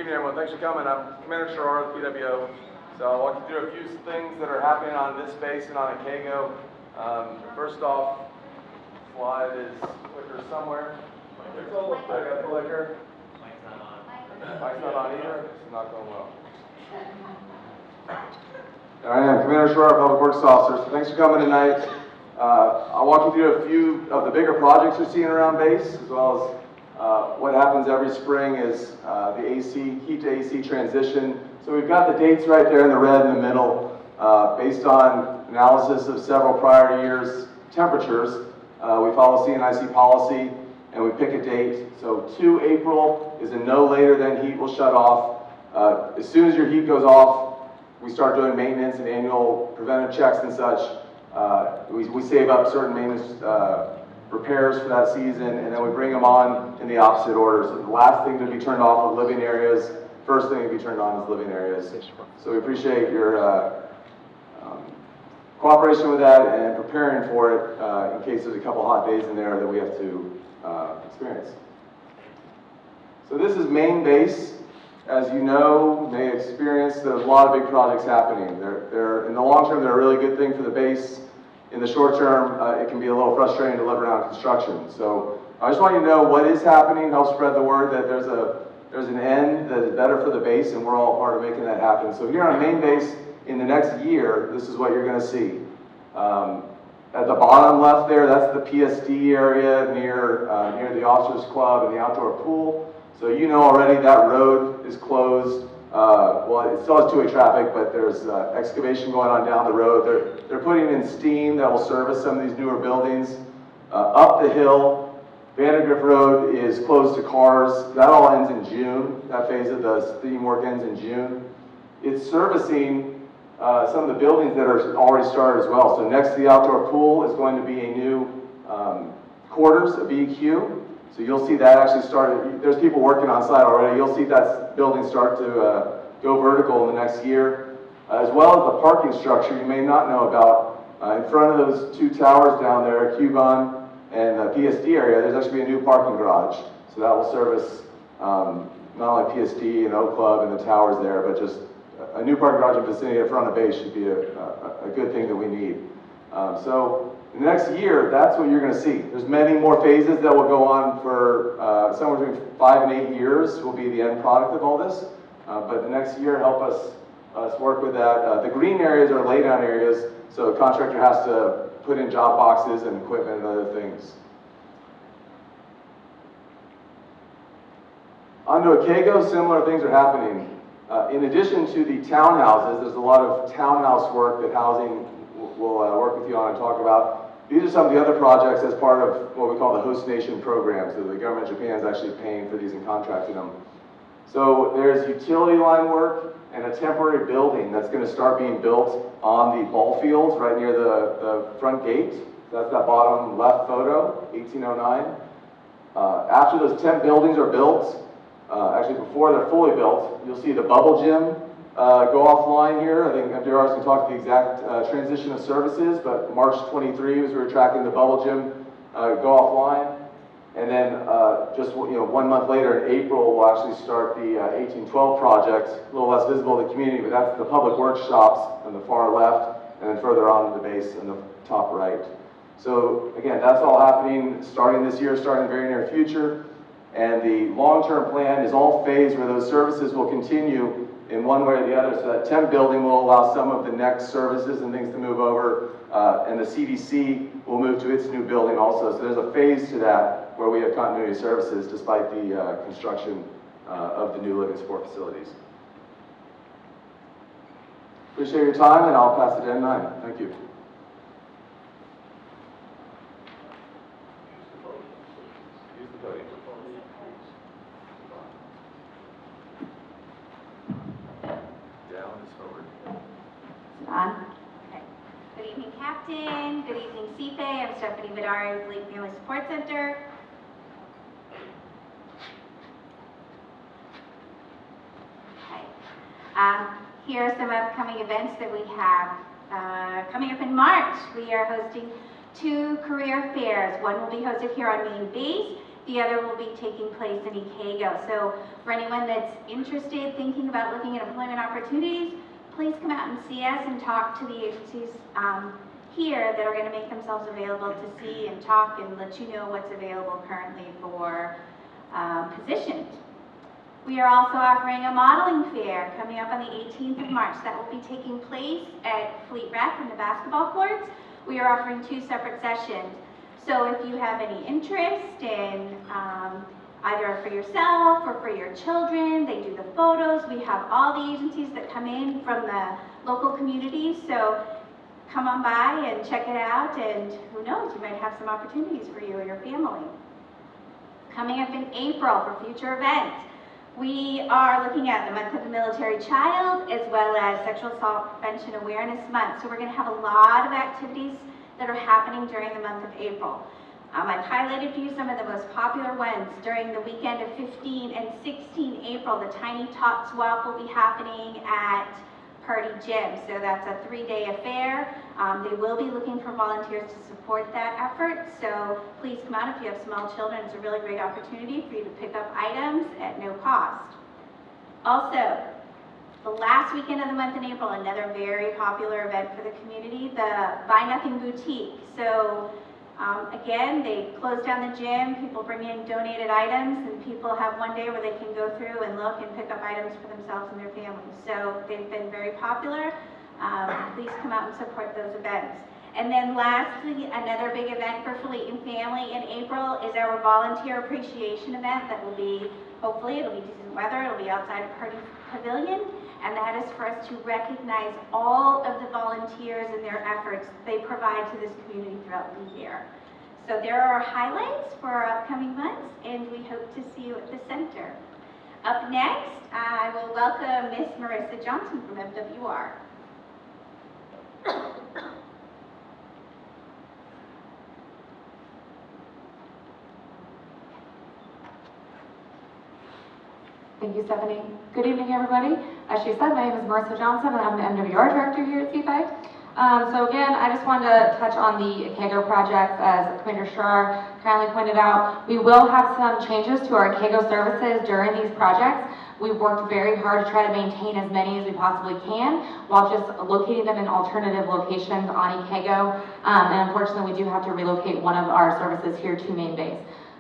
evening, everyone. Thanks for coming. I'm Commander Sherrard with PWO. So I'll walk you through a few things that are happening on this base and on Akego. First off, slide is clicker somewhere. I got the clicker. Mic's not on. Mic's not on either. It's not going well. I am Commander Sherrard, Public Works Officer. So thanks for coming tonight. I'll walk you through a few of the bigger projects you're seeing around base, as well as what happens every spring is the AC, heat to AC transition. So we've got the dates right there in the red in the middle. Based on analysis of several prior years' temperatures, we follow CNIC policy and we pick a date. So 2 April is a no later than heat will shut off. As soon as your heat goes off, we start doing maintenance and annual preventive checks and such. We save up certain maintenance repairs for that season, and then we bring them on in the opposite order. So the last thing to be turned off is living areas. First thing to be turned on is living areas. So we appreciate your cooperation with that and preparing for it in case there's a couple hot days in there that we have to experience. So this is main base. As you know, may experience, there's a lot of big projects happening. They're in the long term, they're a really good thing for the base. In the short term, it can be a little frustrating to live around construction. So I just want you to know what is happening, help spread the word that there's an end that is better for the base, and we're all part of making that happen. So here on main base, in the next year, this is what you're going to see. At the bottom left there, that's the PSD area near the Officers Club and the outdoor pool. So you know already that road is closed. Well, it still has two-way traffic, but there's excavation going on down the road. They're putting in steam that will service some of these newer buildings. Up the hill, Vandergrift Road is closed to cars. That all ends in June. That phase of the steam work ends in June. It's servicing some of the buildings that are already started as well. So next to the outdoor pool is going to be a new quarters, a BQ. So you'll see that actually started. There's people working on site already. You'll see that building start to go vertical in the next year, as well as the parking structure you may not know about. In front of those two towers down there, Cuban and the PSD area, there's actually a new parking garage. So that will service not only PSD and Oak Club and the towers there, but just a new parking garage in the vicinity in front of base should be a good thing that we need. So in the next year, that's what you're going to see. There's many more phases that will go on for somewhere between 5 and 8 years will be the end product of all this. But the next year, help us work with that. The green areas are laydown areas, so a contractor has to put in job boxes and equipment and other things. On to Akego, similar things are happening. In addition to the townhouses, there's a lot of townhouse work that housing will work with you on and talk about. These are some of the other projects as part of what we call the host nation program. So the government of Japan is actually paying for these and contracting them. So there's utility line work and a temporary building that's going to start being built on the ball fields right near the front gate. That's that bottom left photo, 1809. After those 10 buildings are built, actually before they're fully built, you'll see the bubble gym go offline here. I think MDR's going to talk to the exact transition of services, but March 23 was we were tracking the bubble gym go offline. And then just 1 month later in April, we'll actually start the 1812 project, a little less visible to the community, but that's the public works shops on the far left, and then further on to the base in the top right. So again, that's all happening starting this year, starting in the very near future. And the long-term plan is all phased where those services will continue in one way or the other. So that 10 building will allow some of the next services and things to move over, and the CDC will move to its new building also. So there's a phase to that where we have continuity of services despite the construction of the new living support facilities. Appreciate your time, and I'll pass it to N9. Thank you. Use the podium. On. Okay. Good evening, Captain. Good evening, CFA. I'm Stephanie Vidari with Lake Family Support Center. Okay. Here are some upcoming events that we have coming up in March. We are hosting 2 career fairs. One will be hosted here on main base, The other will be taking place in Ecago. So for anyone that's interested, thinking about looking at employment opportunities, please come out and see us and talk to the agencies here that are going to make themselves available to see and talk and let you know what's available currently for positions. We are also offering a modeling fair coming up on the 18th of March that will be taking place at Fleet Rec in the basketball courts. We are offering 2 separate sessions. So if you have any interest in either for yourself or for your children, they do the photos. We have all the agencies that come in from the local communities. So come on by and check it out, and who knows, you might have some opportunities for you or your family. Coming up in April for future events, we are looking at the Month of the Military Child as well as Sexual Assault Prevention Awareness Month. So we're going to have a lot of activities that are happening during the month of April. I've highlighted for you some of the most popular ones. During the weekend of 15 and 16 April, the Tiny Tot Swap will be happening at Party Gym. So that's a 3-day affair. They will be looking for volunteers to support that effort. So please come out if you have small children. It's a really great opportunity for you to pick up items at no cost. Also, the last weekend of the month in April, another very popular event for the community, the Buy Nothing Boutique. So again, they close down the gym, people bring in donated items, and people have one day where they can go through and look and pick up items for themselves and their families. So they've been very popular. Please come out and support those events. And then lastly, another big event for Fleet and Family in April is our Volunteer Appreciation event that will be, hopefully it'll be decent weather, it'll be outside of Party Pavilion, and that is for us to recognize all of the volunteers and their efforts they provide to this community throughout the year. So there are highlights for our upcoming months, and we hope to see you at the center. Up next, I will welcome Miss Marissa Johnson from MWR. Thank you, Stephanie. Good evening, everybody. As she said, my name is Marissa Johnson, and I'm the MWR Director here at CFA. So again, I just wanted to touch on the Ecago project. As Commander Schrar kindly pointed out, we will have some changes to our Ecago services during these projects. We've worked very hard to try to maintain as many as we possibly can while just locating them in alternative locations on Ecago. And unfortunately, we do have to relocate one of our services here to main base.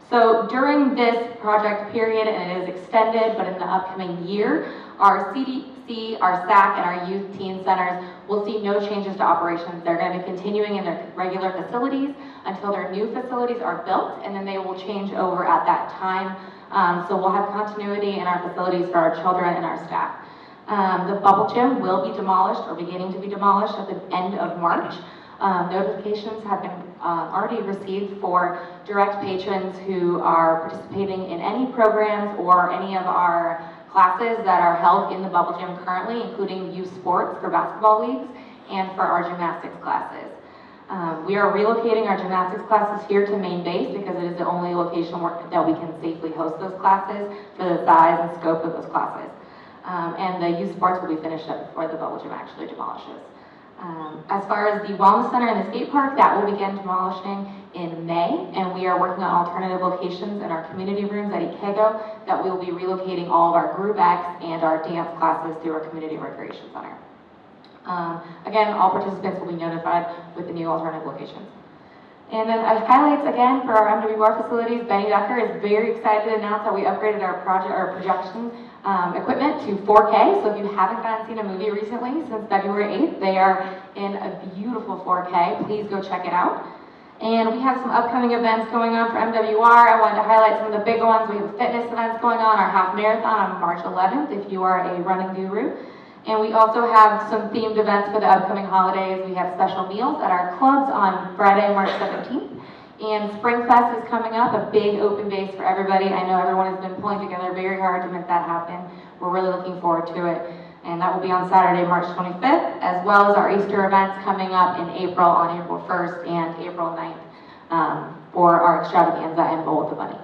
So during this project period, and it is extended, but in the upcoming year, our CDC, our SAC, and our youth teen centers will see no changes to operations. They're going to be continuing in their regular facilities until their new facilities are built, and then they will change over at that time. So we'll have continuity in our facilities for our children and our staff. The bubble gym will be demolished, or beginning to be demolished, at the end of March. Notifications have been already received for direct patrons who are participating in any programs or any of our classes that are held in the bubble gym currently, including youth sports for basketball leagues and for our gymnastics classes. We are relocating our gymnastics classes here to main base because it is the only location that we can safely host those classes for the size and scope of those classes. And the youth sports will be finished up before the bubble gym actually demolishes. As far as the wellness center and the skate park, that will begin demolishing in May, and we are working on alternative locations in our community rooms at Ecago that we will be relocating all of our group acts and our dance classes through our community recreation center. Again, all participants will be notified with the new alternative locations. And then highlights again for our MWR facilities. Benny Ducker is very excited to announce that we upgraded our projection equipment to 4K. So if you haven't gone and seen a movie recently since February 8th, they are in a beautiful 4K. Please go check it out. And we have some upcoming events going on for MWR. I wanted to highlight some of the big ones. We have fitness events going on, our half marathon on March 11th if you are a running guru. And we also have some themed events for the upcoming holidays. We have special meals at our clubs on Friday, March 17th. And Springfest is coming up, a big open base for everybody. I know everyone has been pulling together very hard to make that happen. We're really looking forward to it. And that will be on Saturday, March 25th, as well as our Easter events coming up in April, on April 1st and April 9th for our extravaganza and Bowl with the Bunny.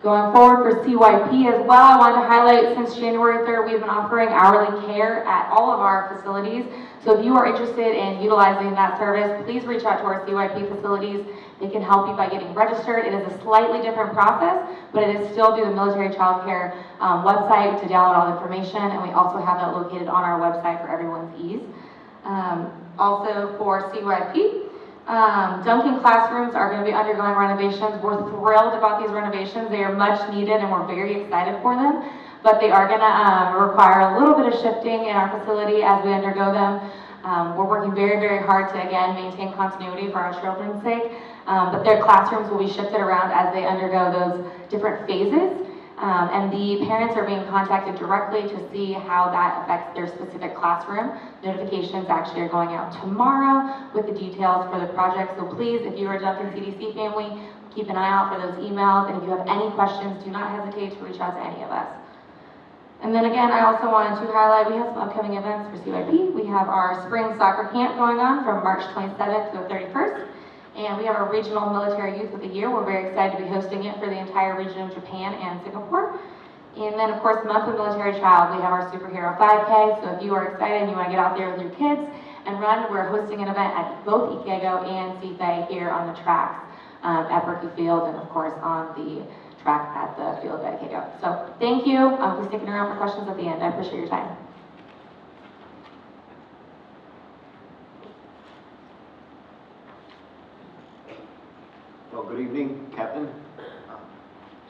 Going forward for CYP as well, I wanted to highlight since January 3rd, we've been offering hourly care at all of our facilities. So if you are interested in utilizing that service, please reach out to our CYP facilities. They can help you by getting registered. It is a slightly different process, but it is still through the Military Child Care website to download all the information, and we also have that located on our website for everyone's ease. Also for CYP, Duncan classrooms are going to be undergoing renovations. We're thrilled about these renovations. They are much needed and we're very excited for them, but they are going to require a little bit of shifting in our facility as we undergo them. We're working very, very hard to, again, maintain continuity for our children's sake, but their classrooms will be shifted around as they undergo those different phases. And the parents are being contacted directly to see how that affects their specific classroom. Notifications actually are going out tomorrow with the details for the project. So please, if you're a Duncan CDC family, keep an eye out for those emails. And if you have any questions, do not hesitate to reach out to any of us. And then again, I also wanted to highlight, we have some upcoming events for CYP. We have our spring soccer camp going on from March 27th to the 31st. And we have our Regional Military Youth of the Year. We're very excited to be hosting it for the entire region of Japan and Singapore. And then, of course, Month of Military Child, we have our Superhero 5K. So if you are excited and you want to get out there with your kids and run, we're hosting an event at both Ikego and Seafay here on the tracks at Berkey Field, and of course on the track at the field at Ikego. So thank you. Please stick around for questions at the end. I appreciate your time. Well, good evening, Captain.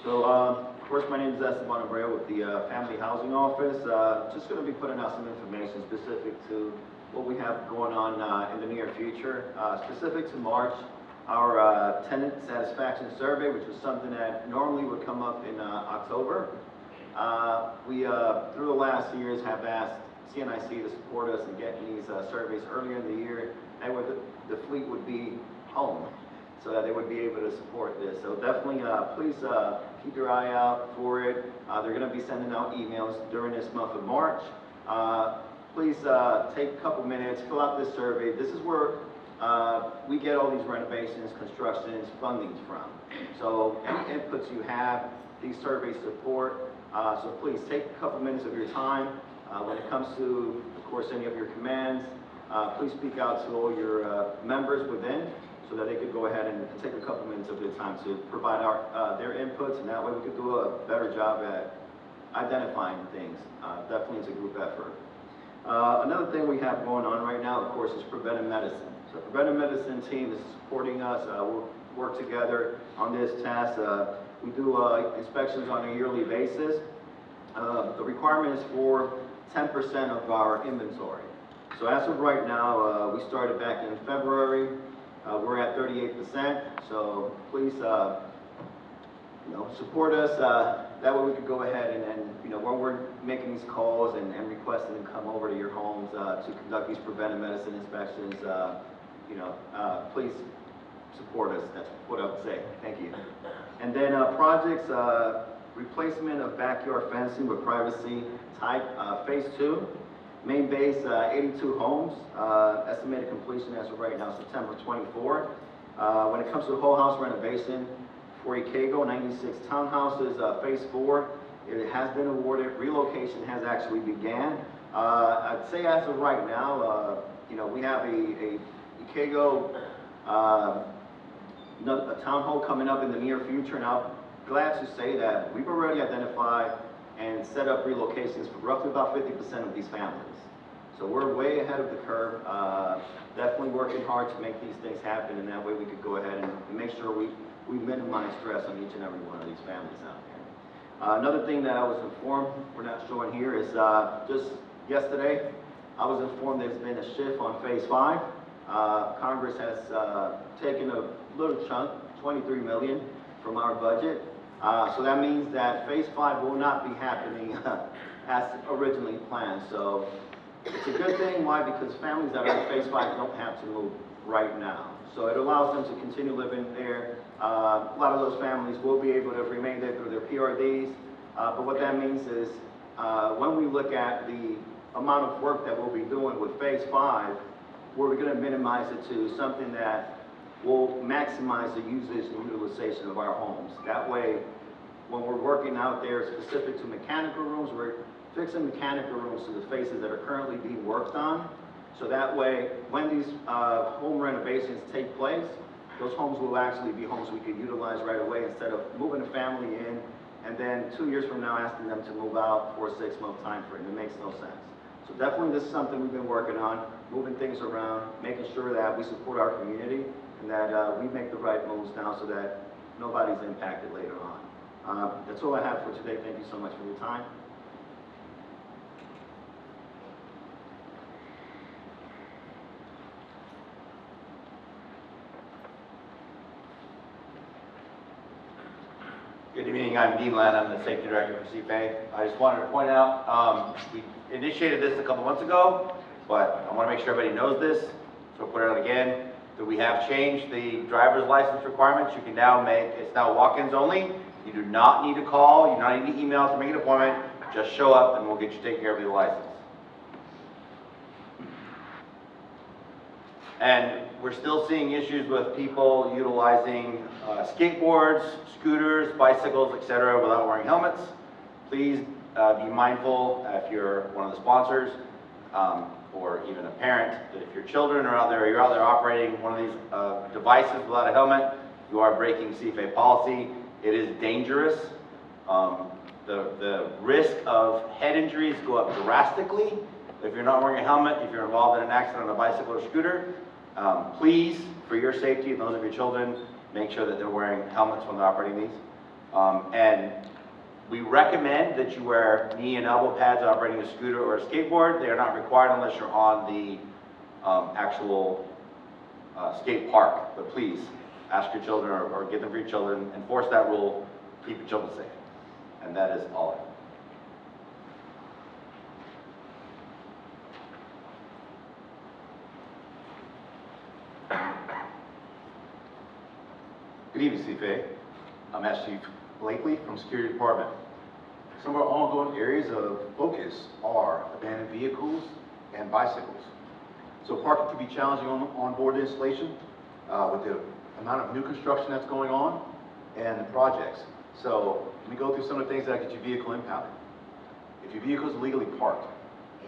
Of course, my name is Esteban Abreu with the Family Housing Office. Just going to be putting out some information specific to what we have going on in the near future. Specific to March, our tenant satisfaction survey, which was something that normally would come up in October. We, through the last years, have asked CNIC to support us in getting these surveys earlier in the year. That way the fleet would be home, so that they would be able to support this. So definitely, please keep your eye out for it. They're going to be sending out emails during this month of March. Please take a couple minutes, fill out this survey. This is where we get all these renovations, constructions, fundings from. So any inputs you have, these surveys support. So please take a couple minutes of your time. When it comes to, of course, any of your commands, please speak out to all your members within, so that they could go ahead and take a couple minutes of their time to provide their inputs, and that way we could do a better job at identifying things. Definitely it's a group effort. Another thing we have going on right now, of course, is preventive medicine. So the preventive medicine team is supporting us. We'll work together on this task. We do inspections on a yearly basis. The requirement is for 10% of our inventory. So as of right now, we started back in February. We're at 38%, so please, support us. That way we could go ahead and when we're making these calls and requesting them come over to your homes to conduct these preventive medicine inspections, please support us. That's what I would say. Thank you. And then projects, replacement of backyard fencing with privacy type, phase 2. Main base, 82 homes, estimated completion as of right now, September 24. When it comes to whole house renovation for Ikego, 96 townhouses, phase 4, it has been awarded. Relocation has actually began. I'd say as of right now, we have a Ikego, a town hall coming up in the near future, and I'm glad to say that we've already identified and set up relocations for roughly about 50% of these families. So we're way ahead of the curve, definitely working hard to make these things happen, and that way we could go ahead and make sure we minimize stress on each and every one of these families out there. Another thing that I was informed, we're not showing here, is just yesterday, I was informed there's been a shift on phase 5. Congress has taken a little chunk, $23 million, from our budget. So that means that phase 5 will not be happening as originally planned. So it's a good thing. Why? Because families that are in phase 5 don't have to move right now. So it allows them to continue living there. A lot of those families will be able to remain there through their PRDs. But what that means is when we look at the amount of work that we'll be doing with phase 5, we're going to minimize it to something that will maximize the usage and utilization of our homes. That way, when we're working out there specific to mechanical rooms, we're fixing mechanical rooms to the faces that are currently being worked on. So that way, when these home renovations take place, those homes will actually be homes we could utilize right away instead of moving a family in and then 2 years from now asking them to move out for a 6-month time frame. It makes no sense. So definitely this is something we've been working on, moving things around, making sure that we support our community and that we make the right moves now so that nobody's impacted later on. That's all I have for today. Thank you so much for your time. Good evening, I'm Dean Land, I'm the Safety Director for CFA. I just wanted to point out, we initiated this a couple months ago, but I want to make sure everybody knows this, so I'll put it out again, that we have changed the driver's license requirements. You can now it's now walk-ins only. You do not need to call, you do not need to email to make an appointment, just show up and we'll get you taken care of your license. And we're still seeing issues with people utilizing skateboards, scooters, bicycles, etc. without wearing helmets. Please be mindful if you're one of the sponsors or even a parent that if your children are out there, or you're out there operating one of these devices without a helmet, you are breaking CFA policy. It is dangerous. The risk of head injuries go up drastically if you're not wearing a helmet, if you're involved in an accident on a bicycle or scooter. Please, for your safety and those of your children, make sure that they're wearing helmets when they're operating these. And we recommend that you wear knee and elbow pads operating a scooter or a skateboard. They are not required unless you're on the actual skate park. But please, ask your children or get them for your children, enforce that rule, keep your children safe. And that is all I have. Good evening, CFA. I'm Master Chief Blakely from Security Department. Some of our ongoing areas of focus are abandoned vehicles and bicycles. So parking can be challenging on board the installation with the amount of new construction that's going on and the projects. So let me go through some of the things that get your vehicle impounded. If your vehicle is illegally parked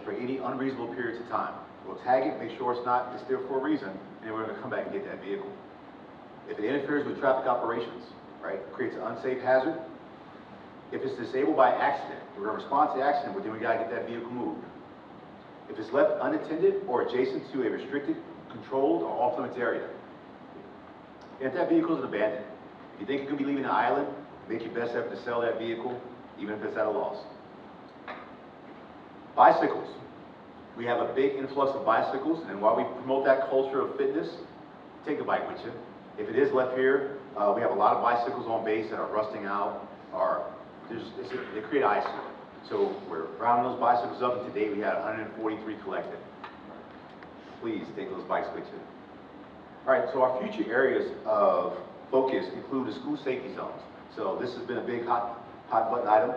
for any unreasonable periods of time, we'll tag it, make sure it's there for a reason, and then we're going to come back and get that vehicle. If it interferes with traffic operations, right, creates an unsafe hazard. If it's disabled by accident, we're going to respond to the accident, but then we got to get that vehicle moved. If it's left unattended or adjacent to a restricted, controlled, or off-limits area. And if that vehicle is abandoned, if you think it could be leaving the island, make your best effort to sell that vehicle, even if it's at a loss. Bicycles. We have a big influx of bicycles, and while we promote that culture of fitness, take a bike with you. If it is left here, we have a lot of bicycles on base that are rusting out, or they create eyesore. So we're rounding those bicycles up, and today we had 143 collected. Please take those bikes with you. All right, so our future areas of focus include the school safety zones. So this has been a big hot button item.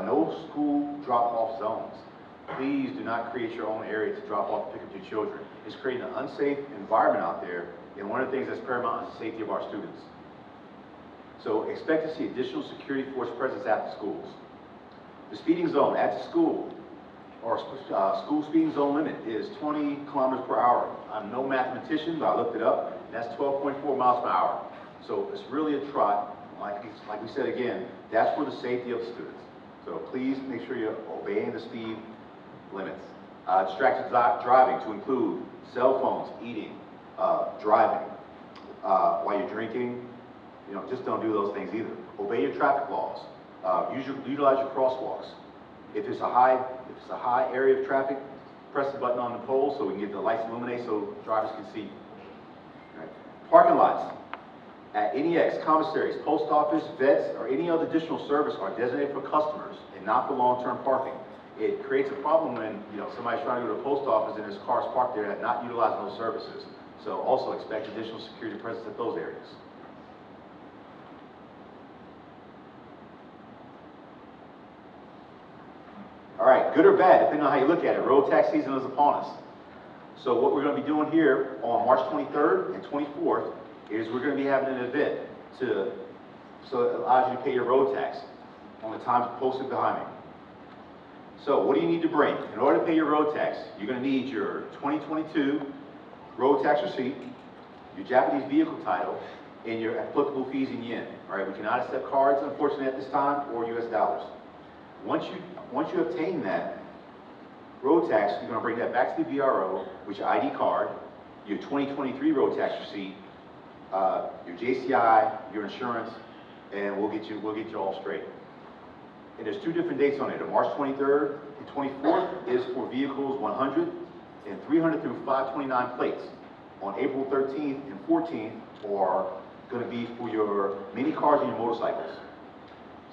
No school drop-off zones. Please do not create your own area to drop off and pick up your children. It's creating an unsafe environment out there. And one of the things that's paramount is the safety of our students. So expect to see additional security force presence at the schools. The speeding zone at the school, or school speeding zone limit, is 20 kilometers per hour. I'm no mathematician, but I looked it up. That's 12.4 miles per hour. So it's really a trot. Like we said again, that's for the safety of the students. So please make sure you're obeying the speed limits. Distracted driving to include cell phones, eating, driving, while you're drinking, just don't do those things either. Obey your traffic laws. Utilize your crosswalks. If it's a high area of traffic, press the button on the pole so we can get the lights illuminate so drivers can see. Right. Parking lots at NEX, commissaries, post office, vets, or any other additional service are designated for customers and not for long-term parking. It creates a problem when somebody's trying to go to the post office and there's cars parked there that are not utilizing those services. So also expect additional security presence at those areas. All right, good or bad, depending on how you look at it, road tax season is upon us. So what we're going to be doing here on March 23rd and 24th is we're going to be having an event so it allows you to pay your road tax. on the times posted behind me. So what do you need to bring? In order to pay your road tax, you're gonna need your 2022 road tax receipt, your Japanese vehicle title, and your applicable fees in yen. All right, we cannot accept cards, unfortunately, at this time, or US dollars. Once you obtain that road tax, you're gonna bring that back to the VRO with your ID card, your 2023 road tax receipt, your JCI, your insurance, and we'll get you all straight. And there's two different dates on it. The March 23rd and 24th is for vehicles 100 and 300 through 529 plates. On April 13th and 14th are going to be for your mini cars and your motorcycles.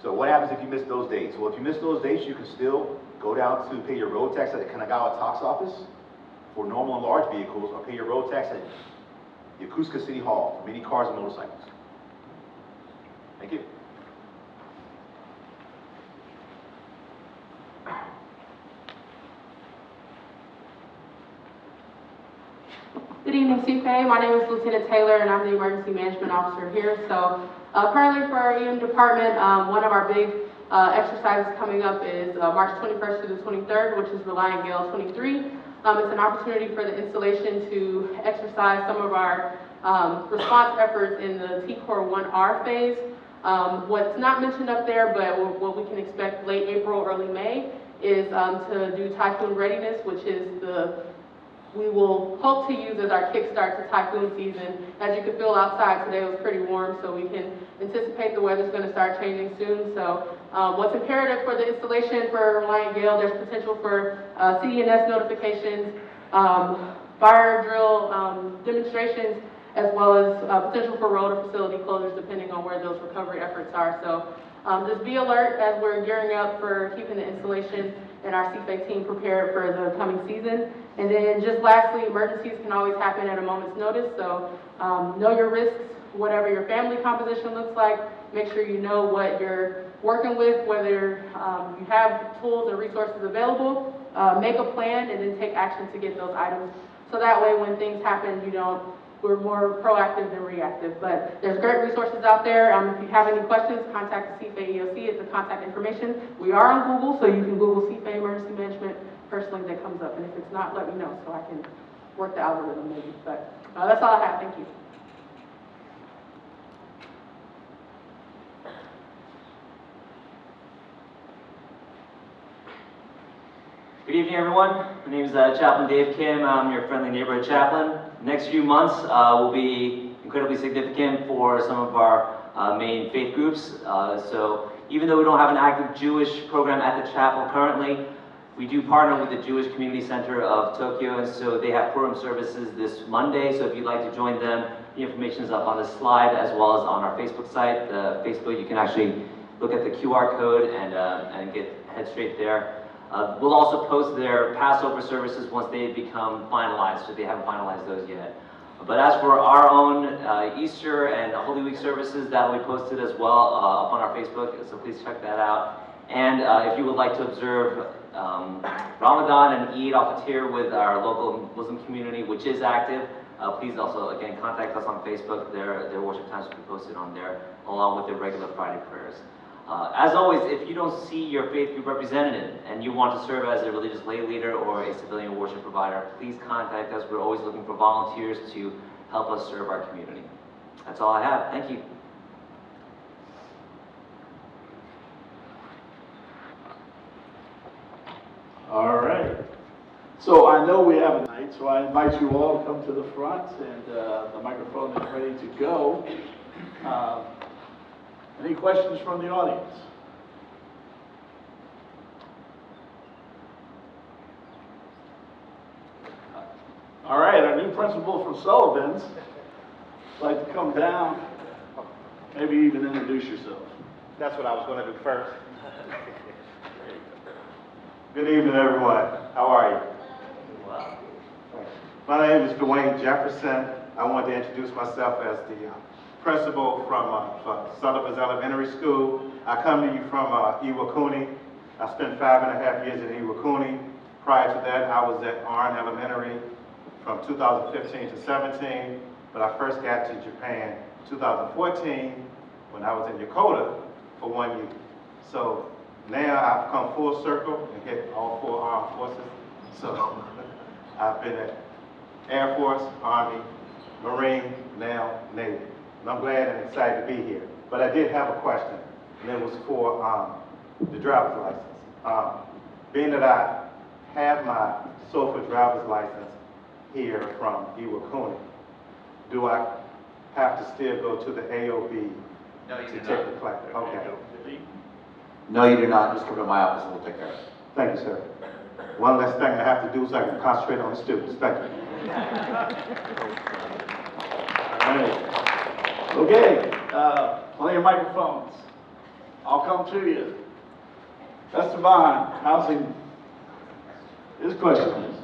So what happens if you miss those dates? Well, if you miss those dates, you can still go down to pay your road tax at the Kanagawa Tax Office for normal and large vehicles, or pay your road tax at Yokosuka City Hall for mini cars and motorcycles. Thank you. Good evening, CFA. My name is Lieutenant Taylor, and I'm the Emergency Management Officer here. So currently for our EM department, one of our big exercises coming up is March 21st to the 23rd, which is Reliant Gale 23. It's an opportunity for the installation to exercise some of our response efforts in the T-Core 1R phase. What's not mentioned up there, but what we can expect late April, early May, is to do typhoon readiness, which is we will hope to use as our kickstart to typhoon season. As you can feel outside today, it was pretty warm, so we can anticipate the weather's going to start changing soon. So what's imperative for the installation for Reliant Gale, there's potential for CDNS notifications, fire drill demonstrations, as well as potential for road or facility closures depending on where those recovery efforts are. So just be alert as we're gearing up for keeping the installation and our CFA team prepared for the coming season. And then just lastly, emergencies can always happen at a moment's notice, so know your risks, whatever your family composition looks like. Make sure you know what you're working with, whether you have tools and resources available. Make a plan and then take action to get those items. So that way when things happen, we're more proactive than reactive. But there's great resources out there. If you have any questions, contact the CFA EOC at the contact information. We are on Google, so you can Google CFA Emergency Management. First link that comes up, and if it's not, let me know so I can work the algorithm maybe. But that's all I have. Thank you. Good evening, everyone. My name is Chaplain Dave Kim. I'm your friendly neighborhood chaplain. The next few months will be incredibly significant for some of our main faith groups. So even though we don't have an active Jewish program at the chapel currently, we do partner with the Jewish Community Center of Tokyo, and so they have Purim services this Monday. So if you'd like to join them, the information is up on the slide as well as on our Facebook site. The Facebook, you can actually look at the QR code and head straight there. We'll also post their Passover services once they become finalized, so they haven't finalized those yet. But as for our own Easter and Holy Week services, that will be posted as well up on our Facebook, so please check that out. And if you would like to observe Ramadan and Eid al-Fitr with our local Muslim community, which is active, please also, again, contact us on Facebook. Their worship times will be posted on there, along with their regular Friday prayers. As always, if you don't see your faith group represented and you want to serve as a religious lay leader or a civilian worship provider, please contact us. We're always looking for volunteers to help us serve our community. That's all I have. Thank you. All right. So I know we have a night, so I invite you all to come to the front, and the microphone is ready to go. Any questions from the audience? All right, our new principal from Sullivan's would like to come down, maybe even introduce yourself. That's what I was going to do first. Good evening, everyone. How are you? My name is Dwayne Jefferson. I want to introduce myself as the principal from Sullivan's Elementary School. I come to you from Iwakuni. I spent 5.5 years in Iwakuni. Prior to that, I was at Arn Elementary from 2015 to 17, but I first got to Japan 2014 when I was in Yokota for 1 year. So now I've come full circle and hit all 4 armed forces. So I've been at Air Force, Army, Marine, now Navy. And I'm glad and excited to be here. But I did have a question, and it was for the driver's license. Being that I have my SOFA driver's license here from Iwakuni, do I have to still go to the AOB to take the class? Okay. No, you do not. Just come to my office and we'll take care of it. Thank you, sir. One less thing I have to do so I can concentrate on the students. Thank you. All right. Okay, plenty of microphones. I'll come to you. Esteban, housing, his question is.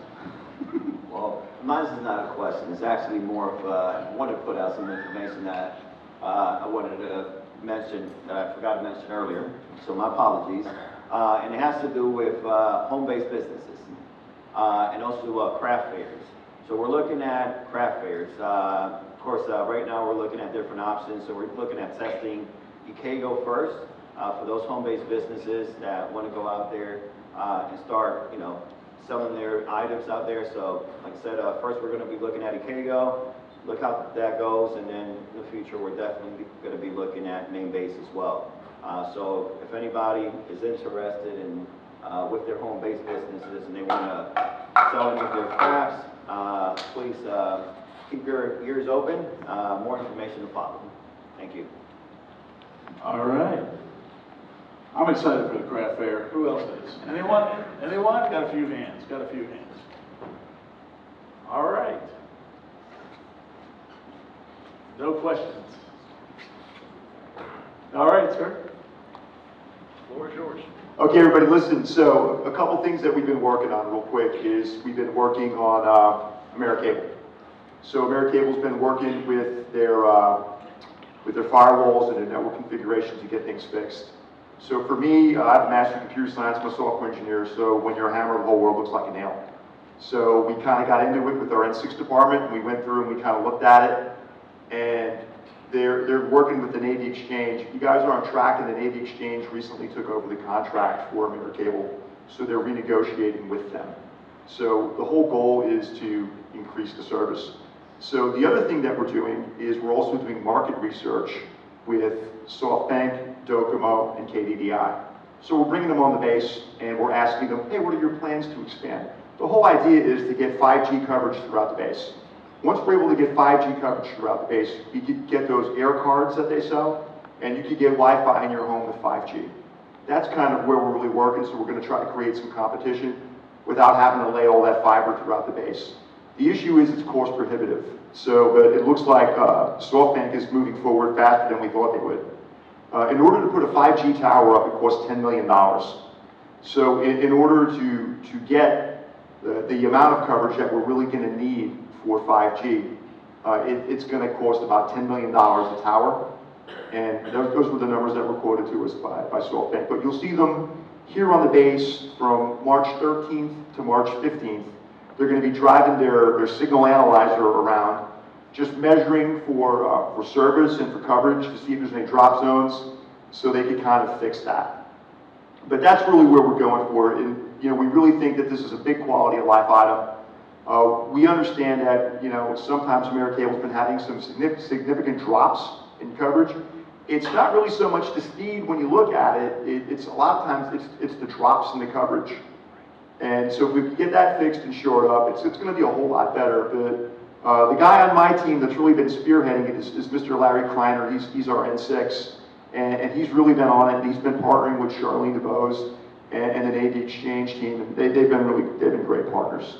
Well, mine is not a question, it's actually more of, I wanted to put out some information that I wanted to mention, that I forgot to mention earlier, so my apologies. And it has to do with home-based businesses, and also craft fairs. So we're looking at craft fairs. Of course, right now we're looking at different options, so we're looking at testing Ikego first, for those home-based businesses that want to go out there and start, selling their items out there. So, like I said, first we're going to be looking at Ikego, look how that goes, and then in the future we're definitely going to be looking at main base as well. So, if anybody is interested in with their home-based businesses and they want to sell any of their crafts, please keep your ears open. More information to follow. Thank you. All right. I'm excited for the craft fair. Who else is? Anyone? Anyone? Got a few hands. Got a few hands. All right. No questions. All right, sir. Floor is yours. Okay, everybody, listen. So a couple things that we've been working on real quick is we've been working on AmeriCable. So AmeriCable's been working with their firewalls and their network configuration to get things fixed. So for me, I have a master in computer science, I'm a software engineer, so when you're a hammer, the whole world looks like a nail. So we kind of got into it with our N6 department, and we went through and we kind of looked at it, and they're working with the Navy Exchange. You guys are on track, and the Navy Exchange recently took over the contract for AmeriCable, so they're renegotiating with them. So the whole goal is to increase the service. So the other thing that we're doing is we're also doing market research with SoftBank, Docomo, and KDDI. So we're bringing them on the base and we're asking them, hey, what are your plans to expand? The whole idea is to get 5G coverage throughout the base. Once we're able to get 5G coverage throughout the base, you could get those air cards that they sell, and you could get Wi-Fi in your home with 5G. That's kind of where we're really working, so we're going to try to create some competition without having to lay all that fiber throughout the base. The issue is it's cost prohibitive. So, but it looks like SoftBank is moving forward faster than we thought they would. In order to put a 5G tower up, it costs $10 million. So in order to get the amount of coverage that we're really going to need for 5G, it's going to cost about $10 million a tower. And those were the numbers that were quoted to us by SoftBank. But you'll see them here on the base from March 13th to March 15th. They're going to be driving their signal analyzer around, just measuring for service and for coverage to see if there's any drop zones, so they could kind of fix that. But that's really where we're going for, and we really think that this is a big quality of life item. We understand that sometimes AmeriCable's been having some significant drops in coverage. It's not really so much the speed when you look at it. It's a lot of times it's the drops in the coverage. And so if we can get that fixed and shored up, it's going to be a whole lot better. But the guy on my team that's really been spearheading it is Mr. Larry Kreiner. He's our N6, and he's really been on it. And he's been partnering with Charlene DeBose and the Navy Exchange team, and they've been great partners.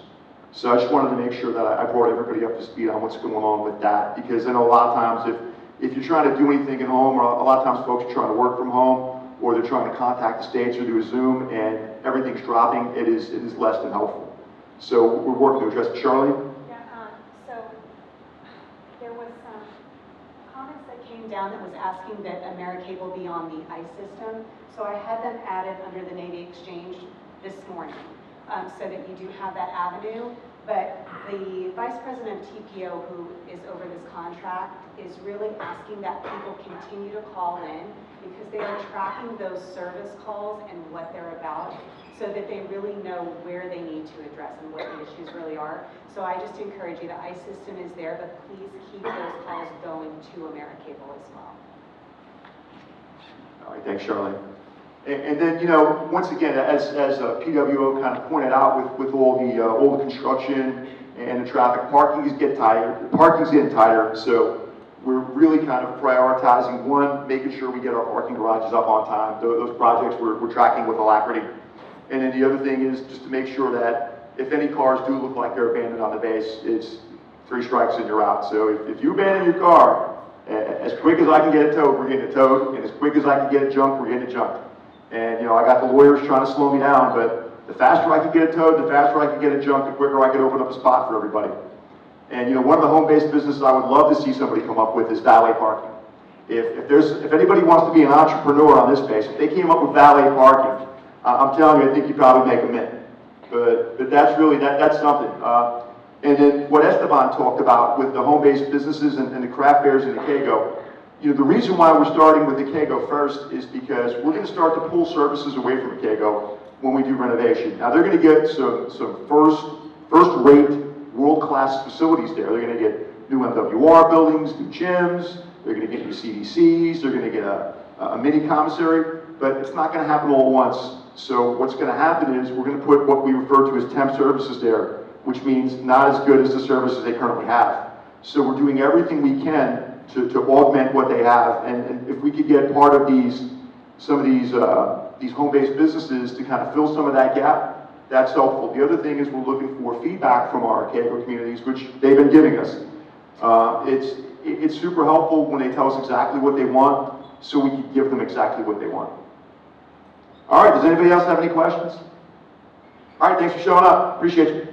So I just wanted to make sure that I brought everybody up to speed on what's going on with that, because I know a lot of times if you're trying to do anything at home, or a lot of times folks are trying to work from home, or they're trying to contact the States or do a Zoom, and everything's dropping, it is less than helpful. So we're working to address it. Charlene? Yeah, so there was some comments that came down that was asking that AmeriCable be on the ICE system. So I had them added under the Navy Exchange this morning, so that you do have that avenue. But the vice president of TPO, who is over this contract, is really asking that people continue to call in because they are tracking those service calls and what they're about so that they really know where they need to address and what the issues really are. So I just encourage you, the ICE system is there, but please keep those calls going to AmeriCable as well. All right, thanks, Charlene. And then, you know, once again, as PWO kind of pointed out with all the construction and the traffic, parking's getting tighter, so we're really kind of prioritizing, one, making sure we get our parking garages up on time. Those projects we're tracking with alacrity. And then the other thing is just to make sure that if any cars do look like they're abandoned on the base, it's 3 strikes and you're out. So if you abandon your car, as quick as I can get it towed, we're getting it towed, and as quick as I can get it junked, we're getting it junked. And, you know, I got the lawyers trying to slow me down, but the faster I can get it towed, the faster I can get it junked, the quicker I can open up a spot for everybody. And, you know, one of the home-based businesses I would love to see somebody come up with is valet parking. If anybody wants to be an entrepreneur on this base, if they came up with valet parking, I'm telling you, I think you'd probably make them in. But that's really, that's something. And then what Esteban talked about with the home-based businesses and the craft fairs in the KEGO, you know, the reason why we're starting with the KEGO first is because we're going to start to pull services away from the KEGO when we do renovation. Now, they're going to get some first-rate, world-class facilities there. They're going to get new MWR buildings, new gyms, they're going to get new CDCs, they're going to get a mini commissary, but it's not going to happen all at once. So what's going to happen is we're going to put what we refer to as temp services there, which means not as good as the services they currently have. So we're doing everything we can to augment what they have, and if we could get part of some of these home-based businesses to kind of fill some of that gap, that's helpful. The other thing is we're looking for feedback from our KEGO communities, which they've been giving us. It's super helpful when they tell us exactly what they want, so we can give them exactly what they want. All right, does anybody else have any questions? All right, thanks for showing up. Appreciate you.